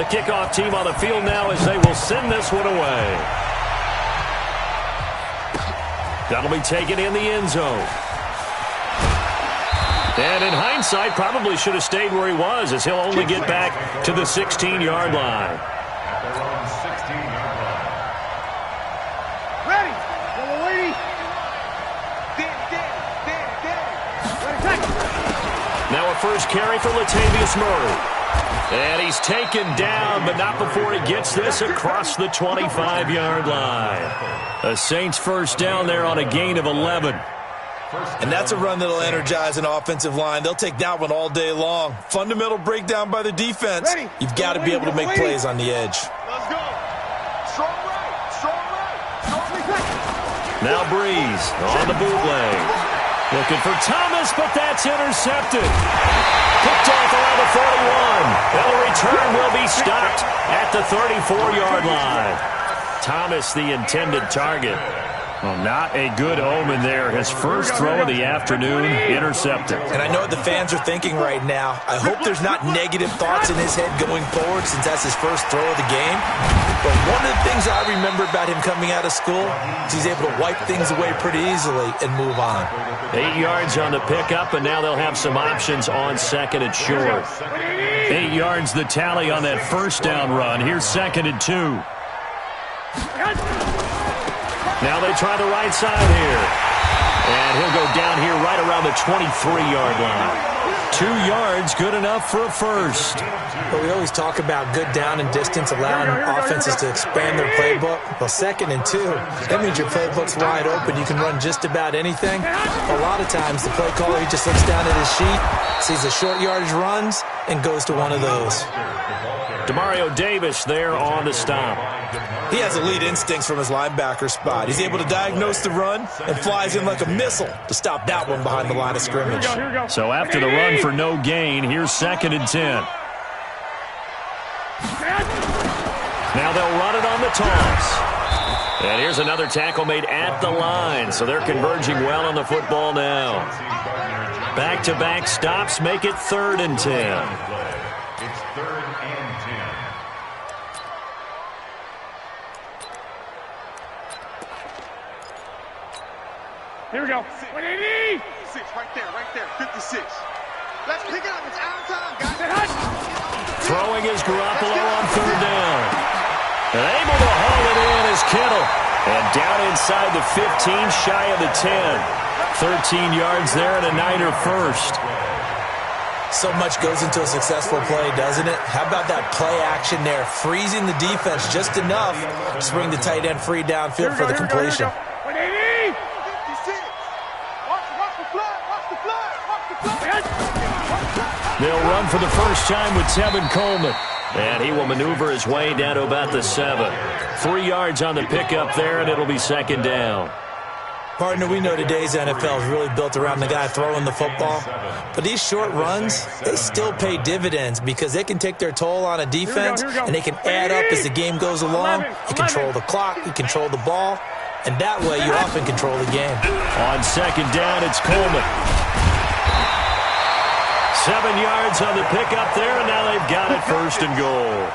The kickoff team on the field now as they will send this one away. That'll be taken in the end zone. And in hindsight, probably should have stayed where he was, as he'll only get back to the 16-yard line. Ready. Now a first carry for Latavius Murray. And he's taken down, but not before he gets this across the 25-yard line. A Saints first down there on a gain of 11. And that's a run that'll energize an offensive line. They'll take that one all day long. Fundamental breakdown by the defense. You've got to be able to make plays on the edge. Let's go. Strong right. Now Breeze on the bootleg. Looking for Thomas, but that's intercepted. Picked off around the 41. And the return will be stopped at the 34-yard line. Thomas, the intended target. Well, not a good omen there. His first throw of the afternoon, intercepted. And I know what the fans are thinking right now. I hope there's not negative thoughts in his head going forward since that's his first throw of the game. But one of the things I remember about him coming out of school is he's able to wipe things away pretty easily and move on. 8 yards on the pickup, and now they'll have some options on second and short. 8 yards the tally on that first down run. Here's second and 2. Now they try the right side here. And he'll go down here right around the 23-yard line. 2 yards, good enough for a first. But we always talk about good down and distance, allowing offenses to expand their playbook. Well, second and 2, that means your playbook's wide open. You can run just about anything. A lot of times, the play caller, he just looks down at his sheet, sees the short yardage runs, and goes to one of those. Demario Davis there on the stop. He has elite instincts from his linebacker spot. He's able to diagnose the run and flies in like a missile to stop that one behind the line of scrimmage. So after the run for no gain, here's second and 10. Now they'll run it on the toss. And here's another tackle made at the line, so they're converging well on the football now. Back-to-back stops make it 3rd and 10. Here we go. 180. 6 right there. 56. Let's pick it up. It's out of time, guys. Throwing is Garoppolo on 3rd down. And able to haul it in is Kittle. And down inside the 15, shy of the 10. 13 yards there and a Niner first. So much goes into a successful play, doesn't it? How about that play action there? Freezing the defense just enough to bring the tight end free downfield for the completion. 180. They'll run for the first time with Tevin Coleman. And he will maneuver his way down to about the 7. 3 yards on the pickup there, and it'll be second down. Partner, we know today's NFL is really built around the guy throwing the football. But these short runs, they still pay dividends because they can take their toll on a defense, and they can add up as the game goes along. You control the clock, you control the ball, and that way you often control the game. On second down, it's Coleman. 7 yards on the pickup there, and now they've got it 1st and goal.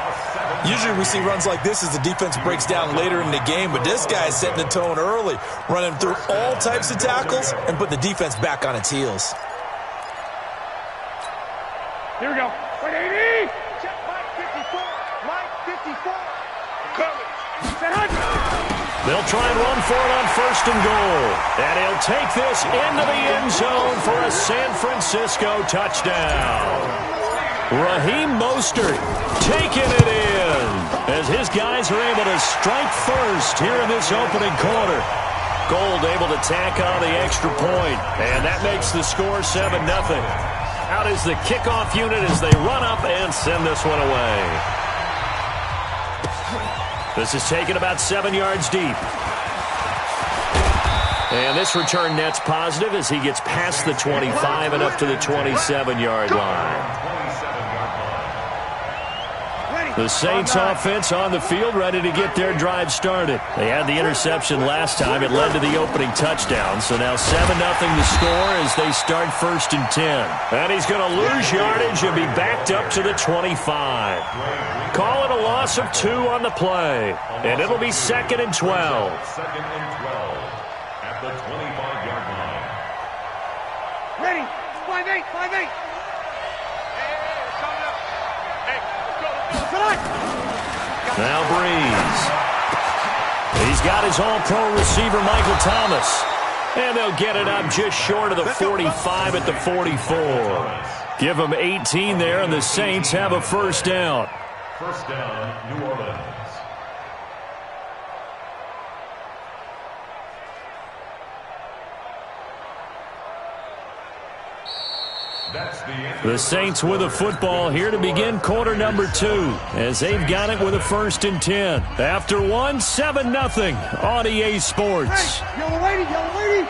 Usually we see runs like this as the defense breaks down later in the game, but this guy is setting the tone early, running through all types of tackles and put the defense back on its heels. Here we go. 180. Check Mike 54. Mike 54. Coming. They'll try and run for it on 1st and goal. And he'll take this into the end zone for a San Francisco touchdown. Raheem Mostert taking it in as his guys are able to strike first here in this opening quarter. Gold able to tack on the extra point, and that makes the score 7-0. Out is the kickoff unit as they run up and send this one away. This is taken about 7 yards deep. And this return net's positive as he gets past the 25 and up to the 27-yard line. Ready. The Saints offense on the field, ready to get their drive started. They had the interception last time. It led to the opening touchdown. So now 7-0 the score as they start 1st and 10. And he's going to lose yardage and be backed up to the 25. Call it a loss of 2 on the play. And it'll be 2nd and 12. 2nd and 12 at the 25-yard line. Ready. 5-8. 5-8. Now Breeze. He's got his all-pro receiver, Michael Thomas. And they'll get it up just short of the 45 at the 44. Give them 18 there, and the Saints have a 1st down. 1st down, New Orleans. The Saints with a football here to begin quarter number 2 as they've got it with a 1st and 10. After 1, 7-0 on EA Sports. Hey, yellow lady, yellow lady.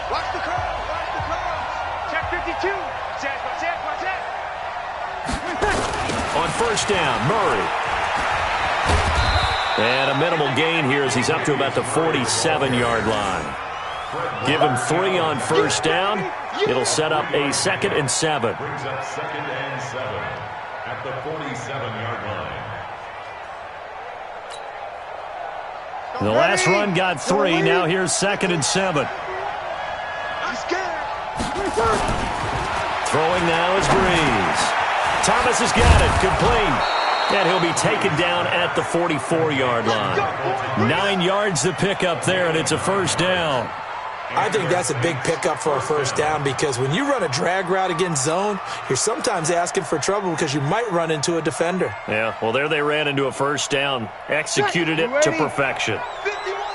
Watch the curve, watch the curve. Check 52. Check. On 1st down, Murray. And a minimal gain here as he's up to about the 47-yard line. Give him 3 on 1st down. It'll set up a 2nd and 7. Brings up 2nd and 7 at the 47-yard line. The last run got 3. Now here's 2nd and 7. Throwing now is Breeze. Thomas has got it. Complete. And he'll be taken down at the 44-yard line. 9 yards to pick up there, and it's a 1st down. I think that's a big pickup for a 1st down because when you run a drag route against zone, you're sometimes asking for trouble because you might run into a defender. Yeah, well, there they ran into a 1st down, executed it to perfection.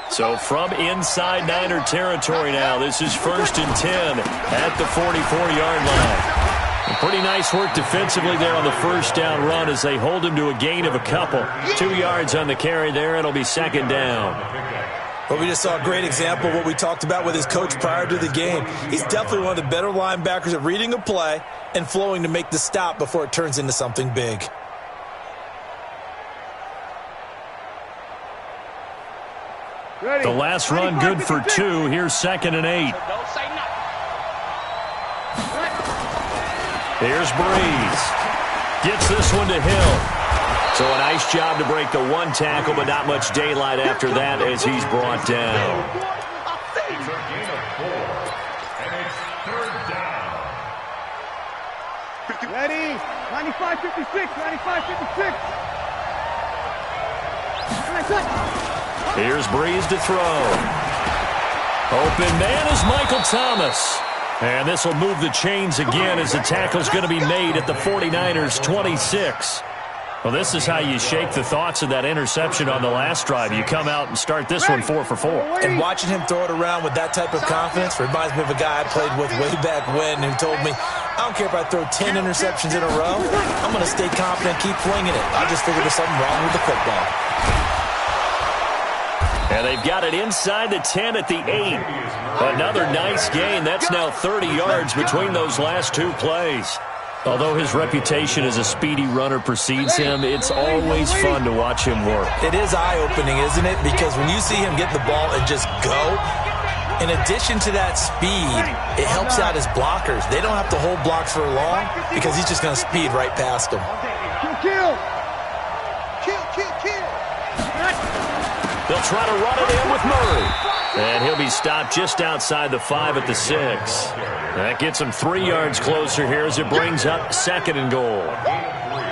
So from inside Niner territory now, this is 1st and 10 at the 44-yard line. Pretty nice work defensively there on the 1st down run as they hold him to a gain of a couple. 2 yards on the carry there. It'll be 2nd down. Well, we just saw a great example of what we talked about with his coach prior to the game. He's definitely one of the better linebackers at reading a play and flowing to make the stop before it turns into something big. Ready. The last run good for 2. Here's 2nd and 8. Here's Breeze. Gets this one to Hill. So a nice job to break the 1 tackle, but not much daylight after that as he's brought down. It's a gain of 4, and it's 3rd down. Ready. 95-56. 95-56. Here's Breeze to throw. Open man is Michael Thomas. And this will move the chains again as the tackle's going to be made at the 49ers' 26. Well, this is how you shake the thoughts of that interception on the last drive. You come out and start this one 4 for 4. And watching him throw it around with that type of confidence reminds me of a guy I played with way back when who told me, I don't care if I throw 10 interceptions in a row. I'm going to stay confident, keep flinging it. I just figured there's something wrong with the football. And they've got it inside the 10 at the 8. Another nice gain. That's now 30 yards between those last 2 plays. Although his reputation as a speedy runner precedes him, it's always fun to watch him work. It is eye-opening, isn't it? Because when you see him get the ball and just go, in addition to that speed, it helps out his blockers. They don't have to hold blocks for long because he's just going to speed right past them. Kill. They'll try to run it in with Murray. And he'll be stopped just outside the 5 at the 6. That gets him 3 yards closer here as it brings up 2nd and goal.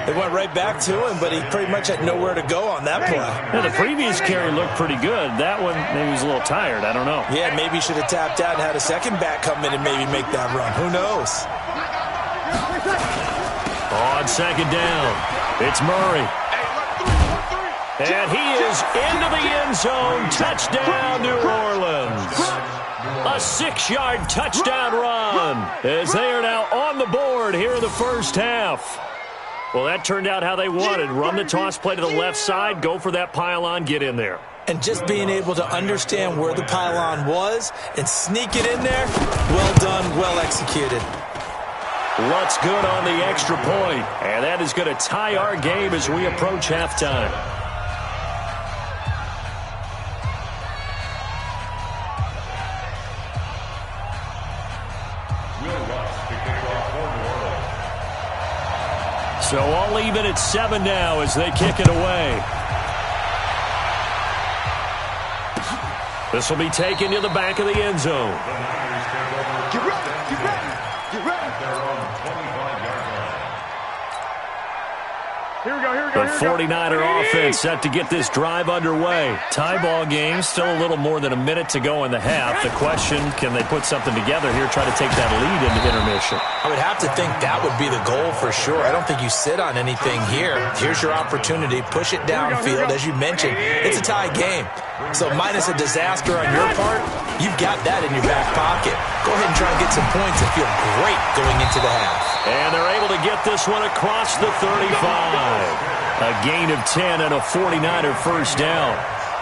They went right back to him, but he pretty much had nowhere to go on that play. Now, the previous carry looked pretty good. That one, maybe he was a little tired. I don't know. Yeah, maybe he should have tapped out and had a second back come in and maybe make that run. Who knows? On 2nd down, it's Murray. And he is into the end zone. Touchdown, New Orleans. A 6-yard touchdown run as they are now on the board here in the first half. Well, that turned out how they wanted. Run the toss play to the left side, go for that pylon, get in there. And just being able to understand where the pylon was and sneak it in there, well done, well executed. What's good on the extra point? And that is going to tie our game as we approach halftime. So all even at 7 now as they kick it away. This will be taken to the back of the end zone. Get ready, get ready, get ready. Here we go, here we go, The 49er offense set to get this drive underway. Tie ball game, still a little more than a minute to go in the half. The question, can they put something together here, try to take that lead into intermission? I would have to think that would be the goal for sure. I don't think you sit on anything here. Here's your opportunity. Push it downfield. As you mentioned, it's a tie game. So minus a disaster on your part, you've got that in your back pocket. Go ahead and try and get some points and feel great going into the half. And they're able to get this one across the 35. A gain of 10 and a 49er first down.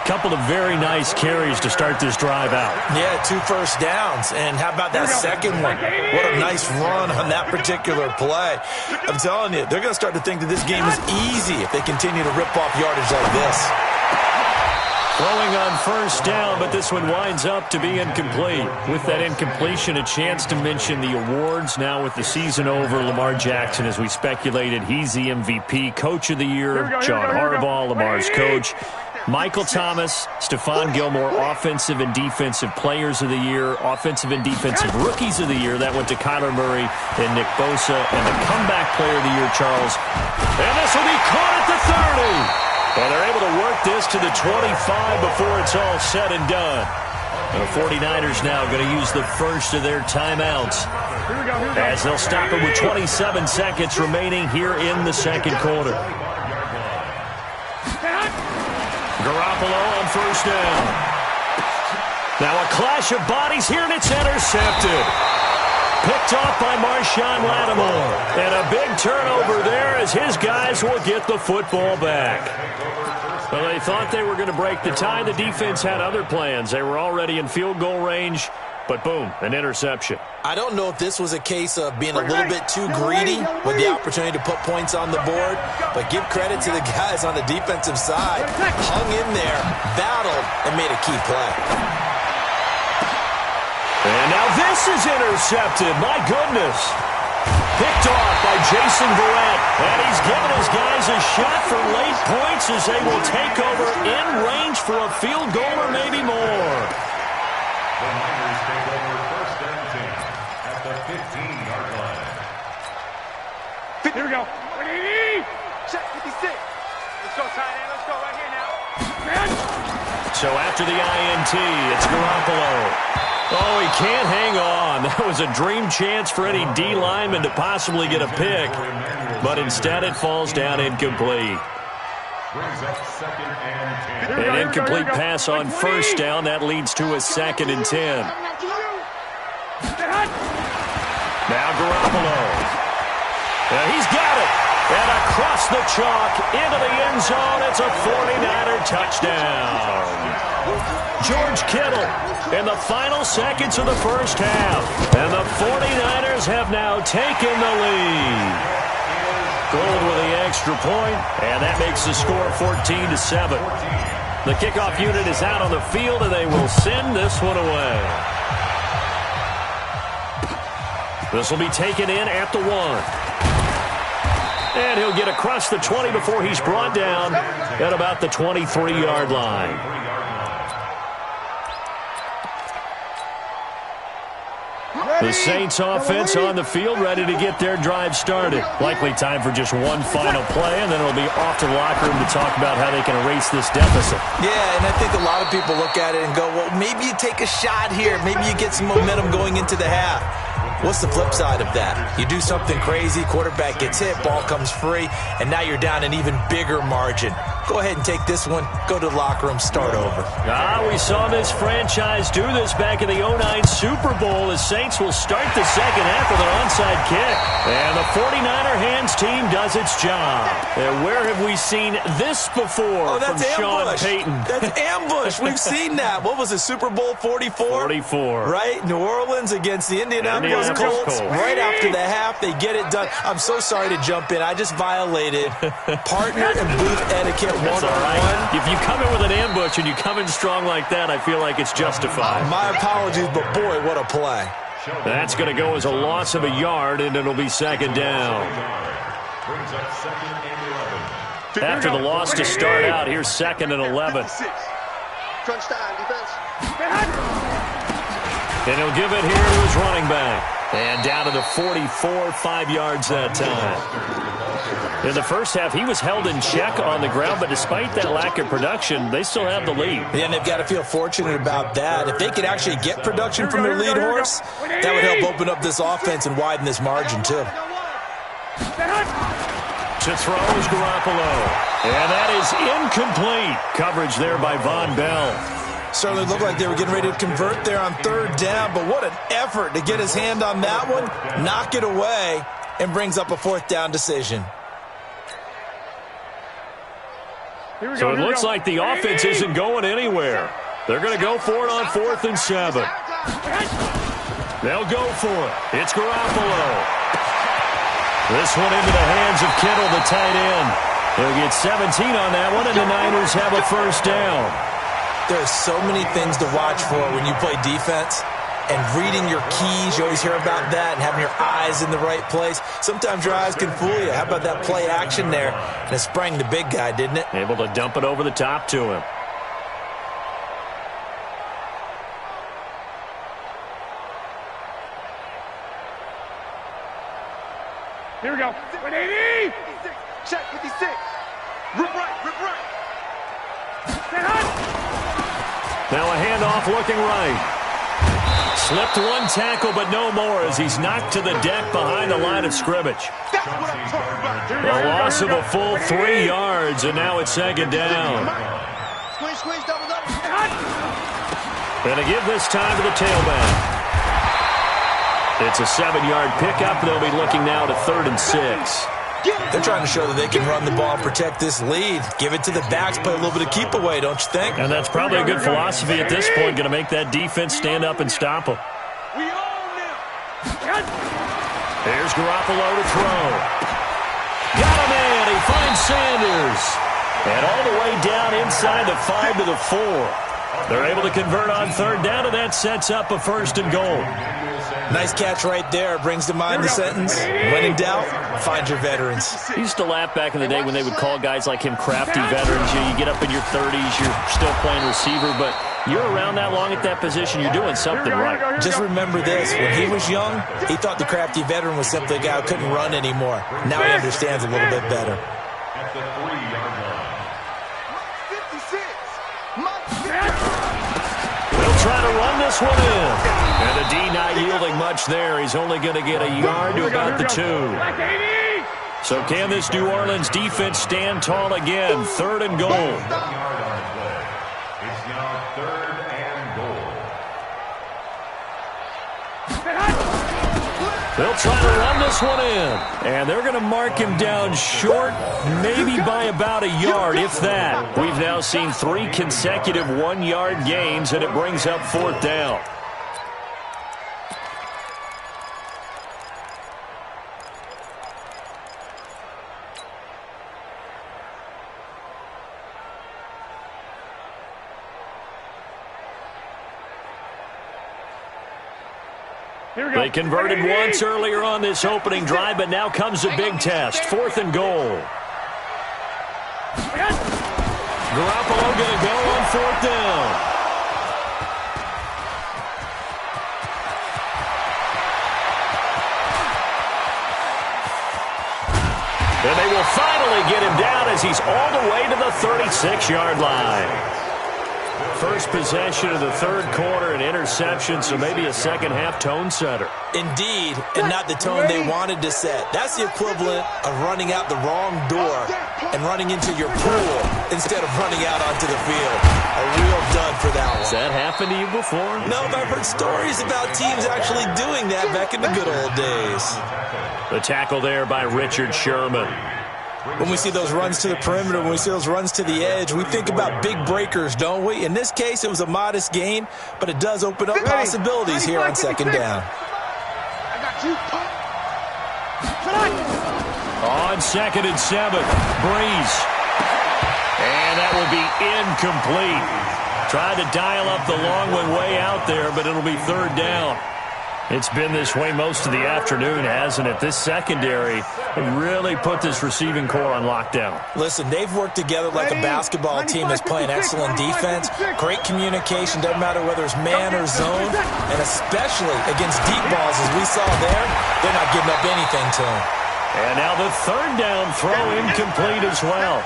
Couple of very nice carries to start this drive out. Yeah, 2 first downs. And how about that second one? What a nice run on that particular play. I'm telling you, they're going to start to think that this game is easy if they continue to rip off yardage like this. Throwing on first down, but this one winds up to be incomplete. With that incompletion, a chance to mention the awards. Now with the season over, Lamar Jackson, as we speculated, he's the MVP, Coach of the Year, John Harbaugh, Lamar's coach. Michael Thomas, Stephon Gilmore, Offensive and Defensive Players of the Year, Offensive and Defensive Rookies of the Year. That went to Kyler Murray and Nick Bosa, and the Comeback Player of the Year, Charles. And this will be caught at the 30. And they're able to work this to the 25 before it's all said and done. The 49ers now going to use the first of their timeouts as they'll stop it with 27 seconds remaining here in the second quarter. Garoppolo on first down. Now a clash of bodies here, and it's intercepted. Picked off by Marshawn Lattimore. And a big turnover there as his guys will get the football back. Well, they thought they were going to break the tie. The defense had other plans. They were already in field goal range, but boom, an interception. I don't know if this was a case of being a little bit too greedy with the opportunity to put points on the board, but give credit to the guys on the defensive side. Hung in there, battled, and made a key play. And now this is intercepted. My goodness. Picked off by Jason Verrett. And he's given his guys a shot for late points as they will take over in range for a field goal or maybe more. The Niners take over first and 10 at the 15-yard line. Here we go. Check 56. Let's go, tight end. Let's go right here now. So after the INT, it's Garoppolo. Oh, he can't hang on. That was a dream chance for any D lineman to possibly get a pick. But instead it falls down incomplete. Brings up second and 10. An incomplete pass on first down. That leads to a 2nd and 10. Now Garoppolo. He's got it. And across the chalk into the end zone. It's a 49er touchdown. George Kittle in the final seconds of the first half. And the 49ers have now taken the lead. Gold with the extra point, and that makes the score 14-7. The kickoff unit is out on the field, and they will send this one away. This will be taken in at the 1. And he'll get across the 20 before he's brought down at about the 23-yard line. The Saints offense on the field, ready to get their drive started. Likely time for just one final play, and then it'll be off to the locker room to talk about how they can erase this deficit. Yeah, and I think a lot of people look at it and go, well, maybe you take a shot here. Maybe you get some momentum going into the half. What's the flip side of that? You do something crazy, quarterback gets hit, ball comes free, and now you're down an even bigger margin. go ahead and take this one, go to the locker room, start over. We saw this franchise do this back in the 2009 Super Bowl. The Saints will start the second half with an onside kick. And the 49er hands team does its job. And where have we seen this before from Sean Payton? That's ambush. We've seen that. What was it, Super Bowl 44? 44. Right? New Orleans against the Indianapolis Colts. Right after the half, they get it done. I'm so sorry to jump in. I just violated partner and booth etiquette one-on-one. If you come in with an ambush and you come in strong like that, I feel like it's justified. My apologies, but boy, what a play. That's going to go as a loss of a yard, and it'll be second down. After the loss to start out, here's second and 11. Crunch time, defense. And he'll give it here to his running back. And down to the 44, 5 yards that time. In the first half, he was held in check on the ground, but despite that lack of production, they still have the lead. And they've got to feel fortunate about that. If they could actually get production from their lead horse, that would help open up this offense and widen this margin, too. To throw is Garoppolo. And that is incomplete. Coverage there by Von Bell. Certainly looked like they were getting ready to convert there on third down, but what an effort to get his hand on that one, knock it away, and brings up a fourth down decision. So it looks like the offense isn't going anywhere. They're going to go for it on 4th and 7. They'll go for it. It's Garoppolo. This one into the hands of Kittle, the tight end. They'll get 17 on that one, and the Niners have a first down. There's so many things to watch for when you play defense. And reading your keys, you always hear about that, and having your eyes in the right place. Sometimes your eyes can fool you. How about that play action there? And it sprang the big guy, didn't it? Able to dump it over the top to him. Here we go. 180. Check 56. Rip right, rip right. Now a handoff looking right. Slipped one tackle, but no more as he's knocked to the deck behind the line of scrimmage. That's what I'm talking about. A loss of a full 3 yards, and now it's second down. Squeeze, squeeze, double, double. Gonna give this time to the tailback. It's a 7-yard pickup. They'll be looking now to 3rd and 6. They're trying to show that they can run the ball and protect this lead. Give it to the backs, play a little bit of keep away, don't you think? And that's probably a good philosophy at this point, going to make that defense stand up and stop them. We own them. Here's Garoppolo to throw. Got him in. He finds Sanders. And all the way down inside the 5 to the 4. They're able to convert on 3rd down, and that sets up a 1st and goal. Nice catch right there. Brings to mind the sentence, when in doubt, find your veterans. I used to laugh back in the day when they would call guys like him crafty veterans. You get up in your 30s, you're still playing receiver, but you're around that long at that position, you're doing something right. Just remember this. When he was young, he thought the crafty veteran was simply a guy who couldn't run anymore. Now he understands a little bit better. At the 3-yard line. 56. They'll try to run this one in. And the D not yielding much there. He's only going to get a yard to about the 2. So can this New Orleans defense stand tall again? 3rd and goal. It's now 3rd and goal. They'll try to run this one in. And they're going to mark him down short, maybe by about a yard, if that. We've now seen 3 consecutive 1-yard gains, and it brings up 4th down. They converted once earlier on this opening drive, but now comes a big test. 4th and goal. Garoppolo going to go on 4th down. And they will finally get him down as he's all the way to the 36-yard line. First possession of the third quarter, an interception, so maybe a second-half tone setter. Indeed, and not the tone they wanted to set. That's the equivalent of running out the wrong door and running into your pool instead of running out onto the field. A real dud for that one. Has that happened to you before? No, but I've heard stories about teams actually doing that back in the good old days. The tackle there by Richard Sherman. When we see those runs to the perimeter, when we see those runs to the edge, we think about big breakers, don't we? In this case, it was a modest gain, but it does open up possibilities here on second down. I got you. On 2nd and 7, Breeze. And that will be incomplete. Tried to dial up the long one way out there, but it'll be third down. It's been this way most of the afternoon, hasn't it? This secondary really put this receiving core on lockdown. Listen, they've worked together like a basketball team that's playing excellent defense. Great communication, doesn't matter whether it's man or zone. And especially against deep balls, as we saw there, they're not giving up anything to them. And now the third down throw incomplete as well.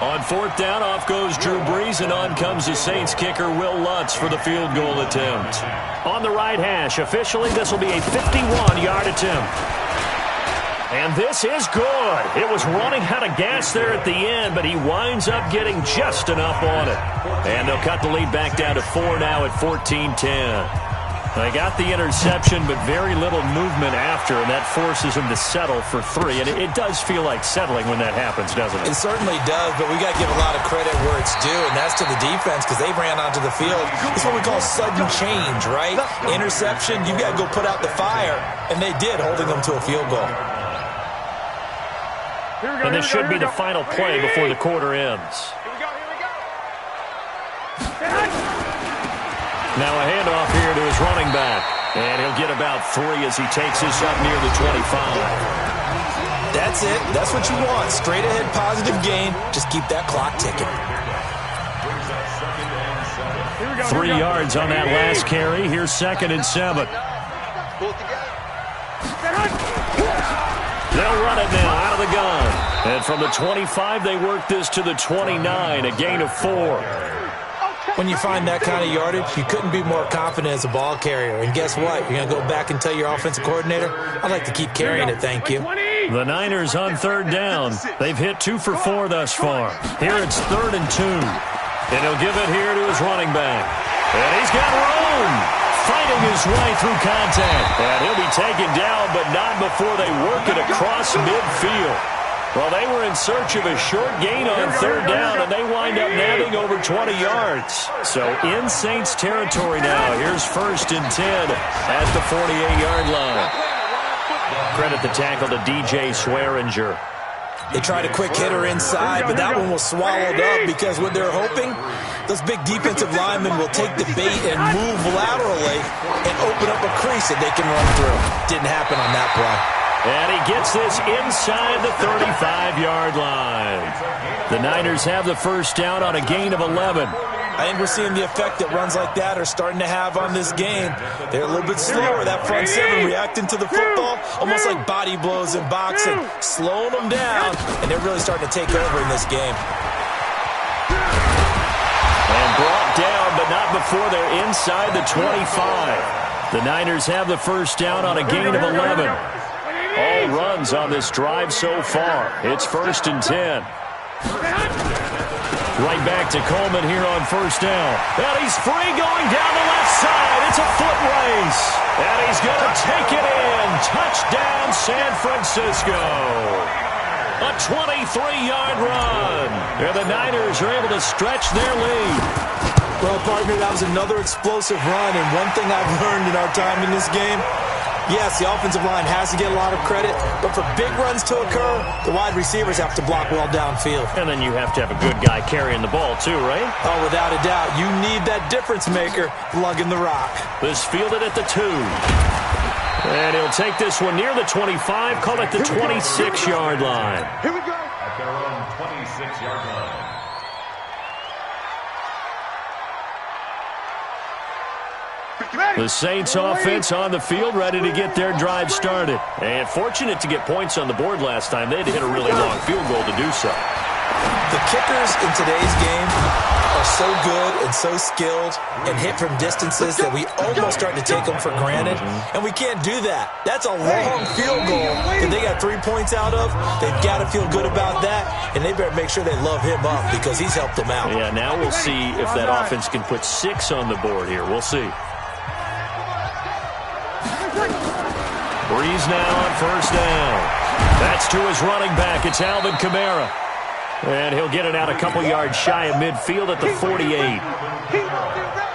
On 4th down, off goes Drew Brees, and on comes the Saints kicker, Will Lutz, for the field goal attempt. On the right hash, officially, this will be a 51-yard attempt. And this is good. It was running out of gas there at the end, but he winds up getting just enough on it. And they'll cut the lead back down to 4 now at 14-10. They got the interception, but very little movement after, and that forces them to settle for 3. And it does feel like settling when that happens, doesn't it? It certainly does, but we got to give a lot of credit where it's due, and that's to the defense because they ran onto the field. It's what we call sudden change, right? Interception, you got to go put out the fire, and they did, holding them to a field goal. And this should be the final play before the quarter ends. Now a handoff here to his running back. And he'll get about 3 as he takes this up near the 25. That's it. That's what you want. Straight ahead positive gain. Just keep that clock ticking. 3 yards on that last carry. Here's 2nd and 7. They'll run it now out of the gun. And from the 25, they work this to the 29, a gain of 4. When you find that kind of yardage, you couldn't be more confident as a ball carrier. And guess what? You're going to go back and tell your offensive coordinator, I'd like to keep carrying it, thank you. The Niners on 3rd down. They've hit 2 for 4 thus far. Here it's 3rd and 2. And he'll give it here to his running back. And he's got room. Fighting his way through contact. And he'll be taken down, but not before they work it across midfield. Well, they were in search of a short gain on 3rd down, and they wind up nabbing over 20 yards. So in Saints territory now. Here's 1st and 10 at the 48-yard line. Credit the tackle to DJ Swearinger. They tried a quick hitter inside, but that one was swallowed up because what they're hoping, those big defensive linemen will take the bait and move laterally and open up a crease that they can run through. Didn't happen on that play. And he gets this inside the 35-yard line. The Niners have the first down on a gain of 11. I think we're seeing the effect that runs like that are starting to have on this game. They're a little bit slower, that front 7 reacting to the football, almost like body blows in boxing, slowing them down, and they're really starting to take over in this game. And brought down, but not before they're inside the 25. The Niners have the first down on a gain of 11. All runs on this drive so far. It's 1st and 10. Right back to Coleman here on 1st down. And he's free going down the left side. It's a foot race. And he's going to take it in. Touchdown, San Francisco. A 23-yard run. And the Niners are able to stretch their lead. Well, partner, that was another explosive run. And one thing I've learned in our time in this game, yes, the offensive line has to get a lot of credit, but for big runs to occur, the wide receivers have to block well downfield. And then you have to have a good guy carrying the ball too, right? Oh, without a doubt. You need that difference maker lugging the rock. This fielded at the 2. And he'll take this one near the 25, call it the 26-yard line. Here we go. At their own 26-yard line. The Saints offense on the field, ready to get their drive started. And fortunate to get points on the board last time. They had to hit a really long field goal to do so. The kickers in today's game are so good and so skilled and hit from distances that we almost start to take them for granted, and we can't do that. That's a long field goal that they got 3 points out of. They've got to feel good about that, and they better make sure they love him up because he's helped them out. Yeah, now we'll see if that offense can put 6 on the board here. We'll see. Breeze now on first down. That's to his running back. It's Alvin Kamara. And he'll get it out a couple yards shy of midfield at the 48.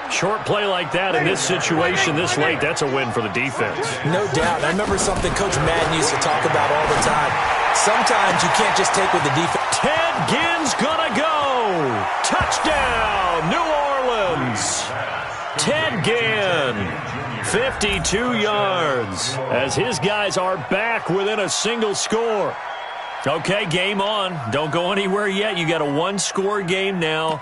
Short play like that in this situation this late, that's a win for the defense. No doubt. I remember something Coach Madden used to talk about all the time. Sometimes you can't just take what the defense... Ted Ginn's gonna go. Touchdown, New Orleans. Ted Ginn, 52 yards, as his guys are back within a single score. Okay, game on. Don't go anywhere yet. You got a one-score game now.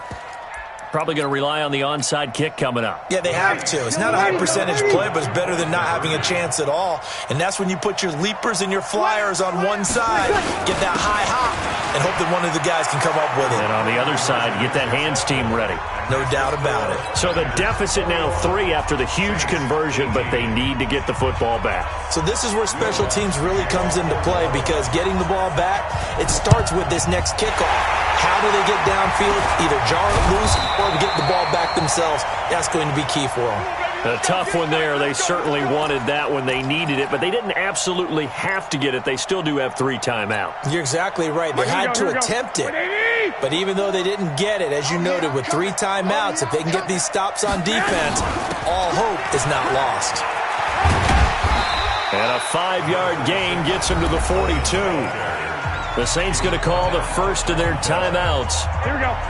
Probably going to rely on the onside kick coming up. Yeah, they have to. It's not a high percentage play, but it's better than not having a chance at all. And that's when you put your leapers and your flyers on one side, get that high hop, and hope that one of the guys can come up with it. And on the other side, get that hands team ready. No doubt about it. So the deficit now 3 after the huge conversion, but they need to get the football back. So this is where special teams really comes into play, because getting the ball back, it starts with this next kickoff. How do they get downfield, either jar it loose or to get the ball back themselves? That's going to be key for them. A tough one there. They certainly wanted that when they needed it, but they didn't absolutely have to get it. They still do have 3 timeouts. You're exactly right. They had to attempt it. But even though they didn't get it, as you noted, with 3 timeouts, if they can get these stops on defense, all hope is not lost. And a 5-yard gain gets them to the 42. The Saints going to call the first of their timeouts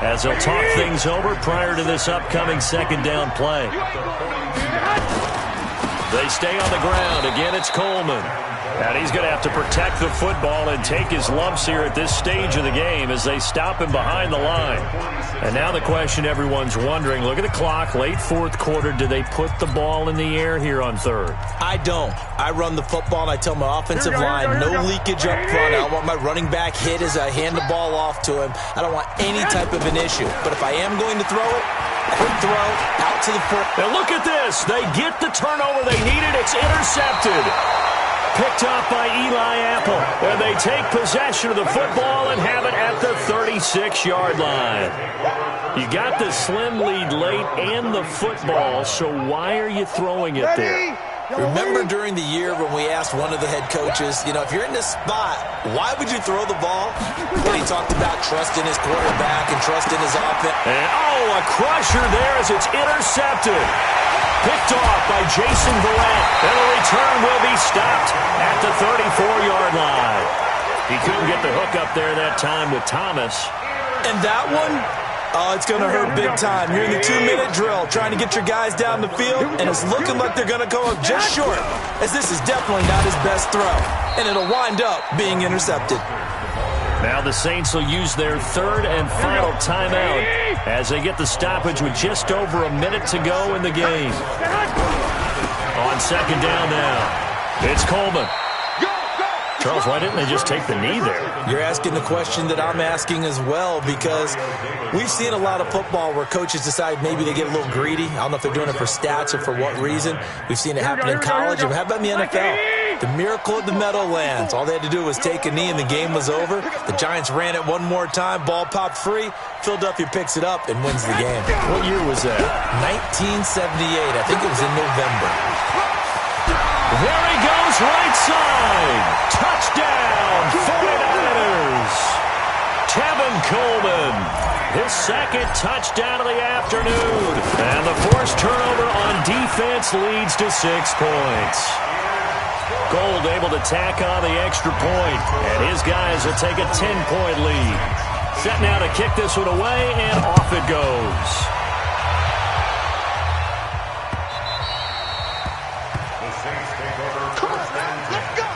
as they'll talk things over prior to this upcoming second down play. They stay on the ground. Again, it's Coleman. And he's going to have to protect the football and take his lumps here at this stage of the game as they stop him behind the line. And now the question everyone's wondering, look at the clock, late fourth quarter, do they put the ball in the air here on third? I don't. I run the football and I tell my offensive line, no leakage up front. I don't want my running back hit as I hand the ball off to him. I don't want any type of an issue. But if I am going to throw it, quick throw, out to the foot. Now look at this. They get the turnover they needed. It's intercepted. Picked off by Eli Apple. And they take possession of the football and have it at the 36-yard line. You got the slim lead late and the football, so why are you throwing it there? Remember during the year when we asked one of the head coaches, you know, if you're in this spot, why would you throw the ball? When he talked about trust in his quarterback and trust in his offense. And, a crusher there as it's intercepted. Picked off by Jason Verrett. And the return will be stopped at the 34-yard line. He couldn't get the hook up there that time with Thomas. And that one, it's going to hurt big time. You're in the 2-minute drill trying to get your guys down the field, and it's looking like they're going to go up just short, as this is definitely not his best throw. And it'll wind up being intercepted. Now the Saints will use their third and final timeout as they get the stoppage with just over a minute to go in the game. On second down now, it's Coleman. Charles, why didn't they just take the knee there? You're asking the question that I'm asking as well, because we've seen a lot of football where coaches decide maybe they get a little greedy. I don't know if they're doing it for stats or for what reason. We've seen it happen in college. And how about in the NFL? The miracle of the Meadowlands. All they had to do was take a knee and the game was over. The Giants ran it one more time. Ball popped free. Philadelphia picks it up and wins the game. What year was that? 1978. I think it was in November. There he goes, right side. Touchdown, 49ers. Tevin Coleman, his second touchdown of the afternoon. And the forced turnover on defense leads to 6 points. Gold able to tack on the extra point, and his guys will take a 10-point lead. Set now to kick this one away, and off it goes. The Saints take over first and 10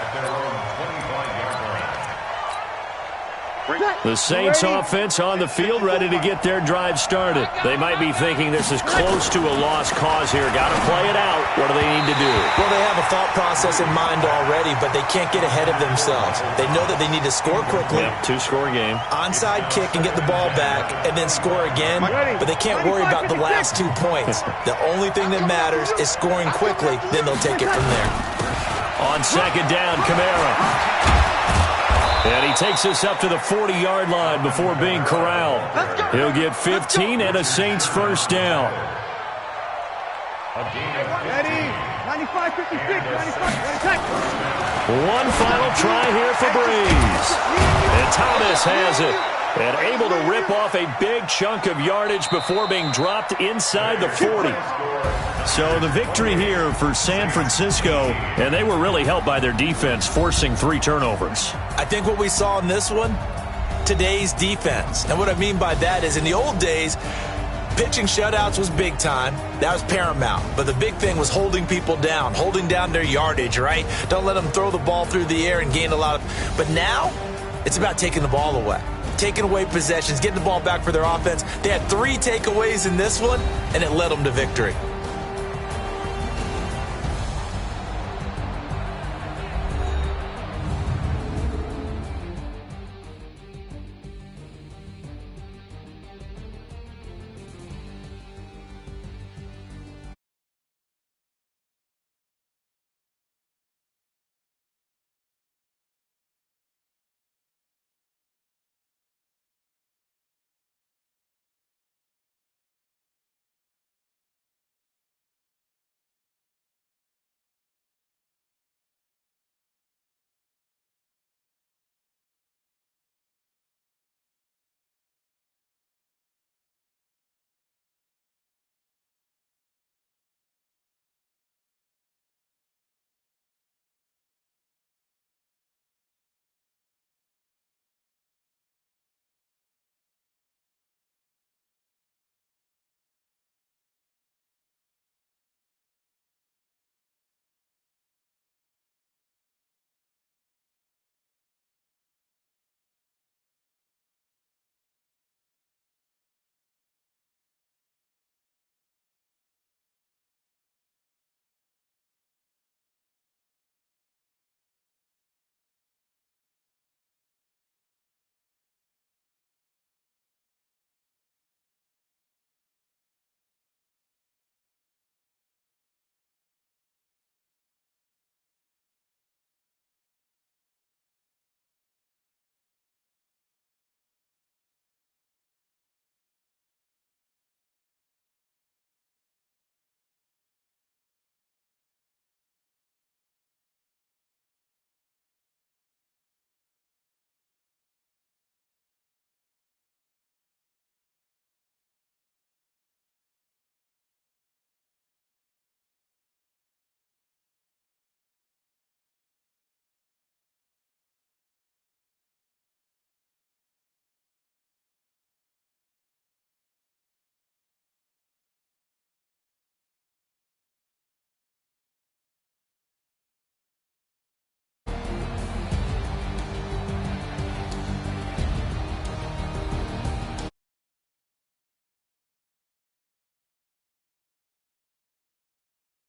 at their own 25-yard line. Bring it. The Saints offense on the field, ready to get their drive started. They might be thinking this is close to a lost cause here. Got to play it out. What do they need to do? Well, they have a thought process in mind already, but they can't get ahead of themselves. They know that they need to score quickly. Yep, two-score game. Onside kick and get the ball back and then score again, but they can't worry about the last 2 points. The only thing that matters is scoring quickly, then they'll take it from there. On second down, Kamara. And he takes us up to the 40-yard line before being corralled. He'll get 15 and a Saints first down. Ready? 95, 56, 95, One final try here for Breeze. And Thomas has it. And able to rip off a big chunk of yardage before being dropped inside the 40. So the victory here for San Francisco, and they were really helped by their defense, forcing 3 turnovers. I think what we saw in this one, today's defense. And what I mean by that is in the old days, pitching shutouts was big time. That was paramount. But the big thing was holding people down, holding down their yardage, right? Don't let them throw the ball through the air and gain a lot of... But now, it's about taking the ball away. Taking away possessions, getting the ball back for their offense. They had 3 takeaways in this one, and it led them to victory.